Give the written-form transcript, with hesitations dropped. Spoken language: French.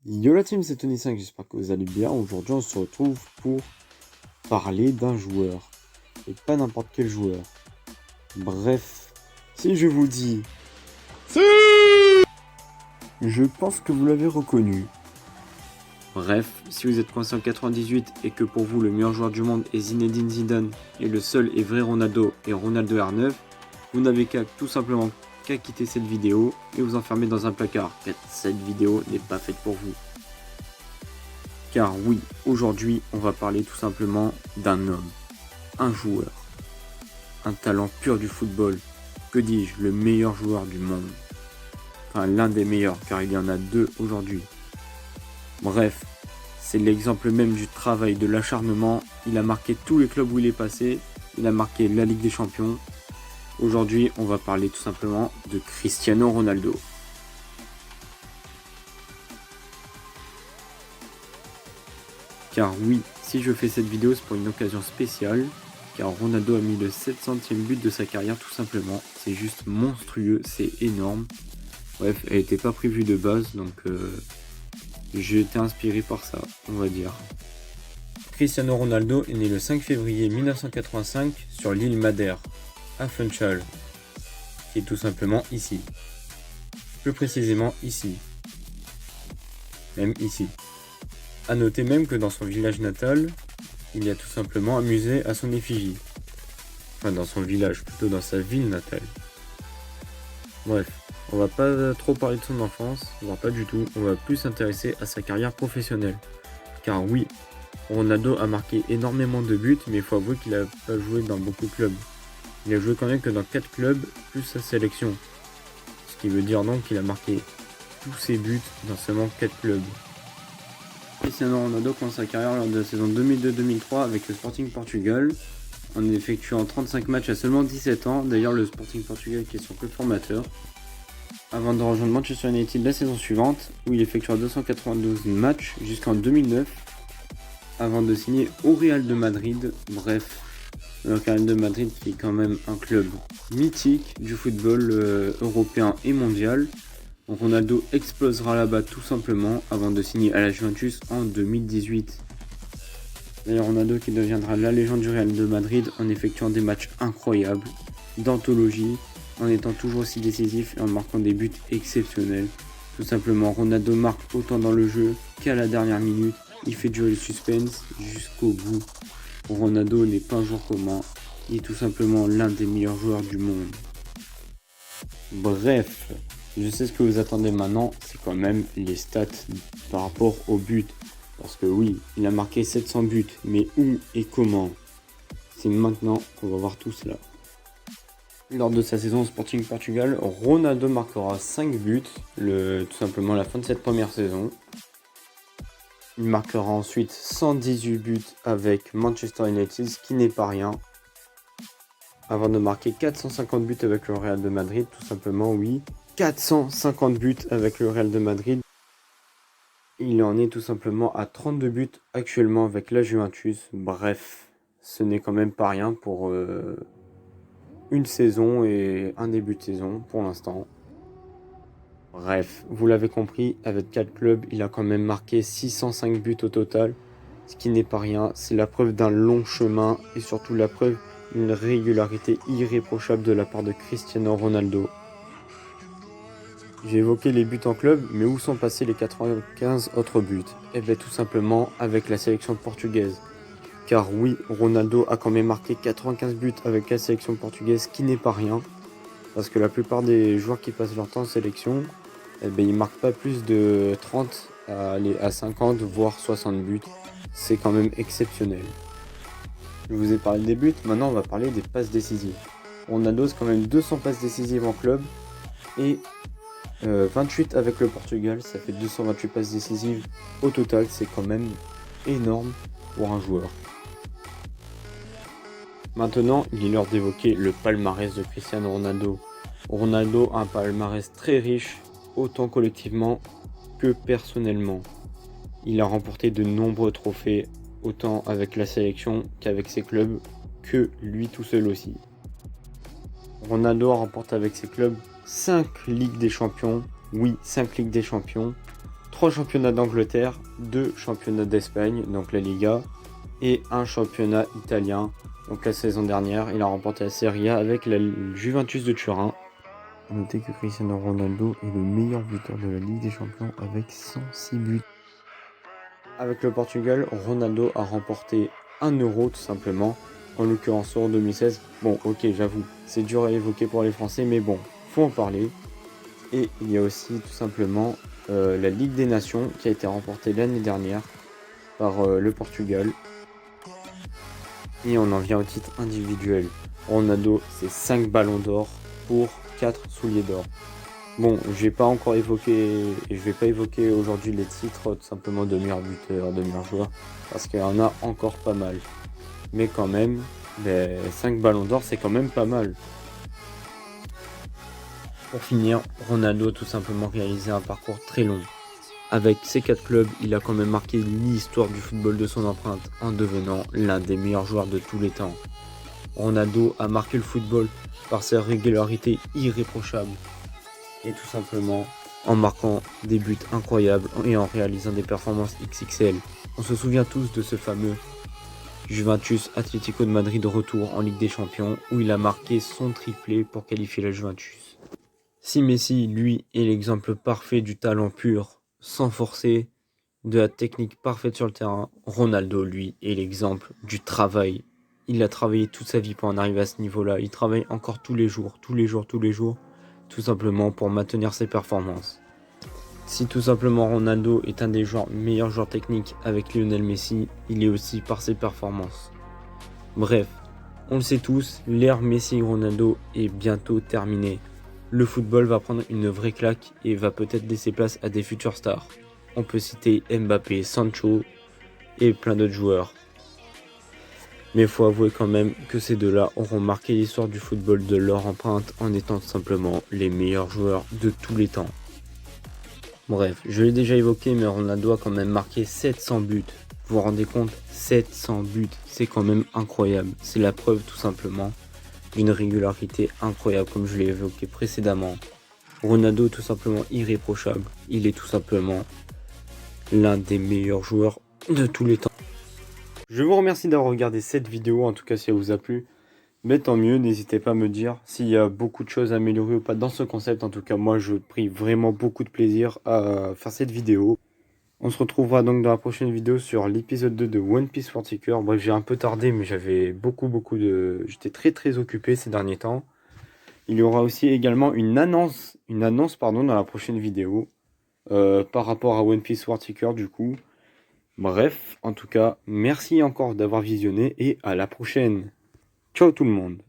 Yo la team, c'est Tony5, j'espère que vous allez bien. Aujourd'hui, on se retrouve pour parler d'un joueur. Et pas n'importe quel joueur. Bref, si je vous dis... Je pense que vous l'avez reconnu. Bref, si vous êtes coincé en 98 et que pour vous le meilleur joueur du monde est Zinedine Zidane et le seul et vrai Ronaldo est Ronaldo R9, vous n'avez tout simplement qu'à quitter cette vidéo et vous enfermer dans un placard, car cette vidéo n'est pas faite pour vous. Car oui, aujourd'hui, on va parler tout simplement d'un homme, un joueur, un talent pur du football, que dis-je, le meilleur joueur du monde. Enfin, l'un des meilleurs, car il y en a deux aujourd'hui. Bref, c'est l'exemple même du travail, de l'acharnement. Il a marqué tous les clubs où il est passé, il a marqué la Ligue des Champions. Aujourd'hui, on va parler tout simplement de Cristiano Ronaldo. Car oui, si je fais cette vidéo, c'est pour une occasion spéciale, car Ronaldo a mis le 700e but de sa carrière tout simplement. C'est juste monstrueux, c'est énorme. Bref, elle n'était pas prévue de base, donc j'ai été inspiré par ça, on va dire. Cristiano Ronaldo est né le 5 février 1985 sur l'île Madère, à Funchal, qui est tout simplement ici. Plus précisément ici. Même ici. A noter même que dans son village natal, il y a tout simplement un musée à son effigie. Enfin, dans son village, plutôt dans sa ville natale. Bref, on va pas trop parler de son enfance, voire pas du tout, on va plus s'intéresser à sa carrière professionnelle. Car oui, Ronaldo a marqué énormément de buts, mais il faut avouer qu'il a pas joué dans beaucoup de clubs. Il a joué quand même que dans 4 clubs, plus sa sélection. Ce qui veut dire donc qu'il a marqué tous ses buts dans seulement 4 clubs. Cristiano Ronaldo commence sa carrière lors de la saison 2002-2003 avec le Sporting Portugal, en effectuant 35 matchs à seulement 17 ans, d'ailleurs le Sporting Portugal qui est son club formateur, avant de rejoindre Manchester United la saison suivante, où il effectua 292 matchs jusqu'en 2009, avant de signer au Real de Madrid. Bref, le Real de Madrid qui est quand même un club mythique du football européen et mondial. Ronaldo explosera là-bas tout simplement avant de signer à la Juventus en 2018. D'ailleurs Ronaldo qui deviendra la légende du Real de Madrid en effectuant des matchs incroyables, d'anthologie, en étant toujours aussi décisif et en marquant des buts exceptionnels. Tout simplement, Ronaldo marque autant dans le jeu qu'à la dernière minute, il fait durer le suspense jusqu'au bout. Ronaldo n'est pas un joueur commun, il est tout simplement l'un des meilleurs joueurs du monde. Bref, je sais ce que vous attendez maintenant, c'est quand même les stats par rapport au but. Parce que oui, il a marqué 700 buts, mais où et comment? C'est maintenant qu'on va voir tout cela. Lors de sa saison au Sporting Portugal, Ronaldo marquera 5 buts, tout simplement à la fin de cette première saison. Il marquera ensuite 118 buts avec Manchester United, ce qui n'est pas rien. Avant de marquer 450 buts avec le Real de Madrid, tout simplement, oui. 450 buts avec le Real de Madrid. Il en est tout simplement à 32 buts actuellement avec la Juventus. Bref, ce n'est quand même pas rien pour une saison et un début de saison pour l'instant. Bref, vous l'avez compris, avec 4 clubs, il a quand même marqué 605 buts au total. Ce qui n'est pas rien, c'est la preuve d'un long chemin et surtout la preuve d'une régularité irréprochable de la part de Cristiano Ronaldo. J'ai évoqué les buts en club, mais où sont passés les 95 autres buts? Eh bien tout simplement avec la sélection portugaise. Car oui, Ronaldo a quand même marqué 95 buts avec la sélection portugaise, ce qui n'est pas rien. Parce que la plupart des joueurs qui passent leur temps en sélection, eh bien, ils marquent pas plus de 30 à 50, voire 60 buts. C'est quand même exceptionnel. Je vous ai parlé des buts, maintenant on va parler des passes décisives. Ronaldo, c'est quand même 200 passes décisives en club et 28 avec le Portugal, ça fait 228 passes décisives au total, c'est quand même énorme pour un joueur. Maintenant, il est l'heure d'évoquer le palmarès de Cristiano Ronaldo. Ronaldo a un palmarès très riche, autant collectivement que personnellement. Il a remporté de nombreux trophées, autant avec la sélection qu'avec ses clubs, que lui tout seul aussi. Ronaldo remporte avec ses clubs 5 Ligues des Champions. Oui, 5 Ligues des Champions. 3 championnats d'Angleterre, 2 championnats d'Espagne, donc la Liga, et un championnat italien. Donc la saison dernière, il a remporté la Serie A avec la Juventus de Turin. Notez que Cristiano Ronaldo est le meilleur buteur de la Ligue des Champions avec 106 buts. Avec le Portugal, Ronaldo a remporté 1 euro tout simplement, en l'occurrence en 2016. Bon, ok, j'avoue, c'est dur à évoquer pour les Français, mais bon, faut en parler. Et il y a aussi tout simplement la Ligue des Nations qui a été remportée l'année dernière par le Portugal. Et on en vient au titre individuel. Ronaldo, c'est 5 ballons d'or pour 4 souliers d'or. Bon, je vais pas encore évoquer, et je vais pas évoquer aujourd'hui les titres tout simplement de meilleur buteur, de meilleur joueur, parce qu'il y en a encore pas mal. Mais quand même, les 5 ballons d'or, c'est quand même pas mal. Pour finir, Ronaldo a tout simplement réalisé un parcours très long. Avec ses 4 clubs, il a quand même marqué l'histoire du football de son empreinte en devenant l'un des meilleurs joueurs de tous les temps. Ronaldo a marqué le football par sa régularité irréprochable et tout simplement en marquant des buts incroyables et en réalisant des performances XXL. On se souvient tous de ce fameux Juventus Atlético de Madrid retour en Ligue des Champions où il a marqué son triplé pour qualifier la Juventus. Si Messi, lui, est l'exemple parfait du talent pur, sans forcer, de la technique parfaite sur le terrain, Ronaldo, lui, est l'exemple du travail. Il a travaillé toute sa vie pour en arriver à ce niveau-là. Il travaille encore tous les jours, tout simplement pour maintenir ses performances. Si tout simplement Ronaldo est un des meilleurs joueurs techniques avec Lionel Messi, il est aussi par ses performances. Bref, on le sait tous, l'ère Messi-Ronaldo est bientôt terminée. Le football va prendre une vraie claque et va peut-être laisser place à des futures stars. On peut citer Mbappé, Sancho et plein d'autres joueurs. Mais il faut avouer quand même que ces deux-là auront marqué l'histoire du football de leur empreinte en étant tout simplement les meilleurs joueurs de tous les temps. Bref, je l'ai déjà évoqué, mais Ronaldo a quand même marqué 700 buts. Vous vous rendez compte, 700 buts, c'est quand même incroyable. C'est la preuve tout simplement d'une régularité incroyable comme je l'ai évoqué précédemment. Ronaldo est tout simplement irréprochable. Il est tout simplement l'un des meilleurs joueurs de tous les temps. Je vous remercie d'avoir regardé cette vidéo, en tout cas si elle vous a plu. Mais tant mieux, n'hésitez pas à me dire s'il y a beaucoup de choses à améliorer ou pas dans ce concept. En tout cas, moi, je pris vraiment beaucoup de plaisir à faire cette vidéo. On se retrouvera donc dans la prochaine vidéo sur l'épisode 2 de One Piece Forticore. Bref, j'ai un peu tardé, mais j'avais j'étais très occupé ces derniers temps. Il y aura aussi également une annonce dans la prochaine vidéo par rapport à One Piece Forticore du coup. Bref, en tout cas, merci encore d'avoir visionné et à la prochaine. Ciao tout le monde.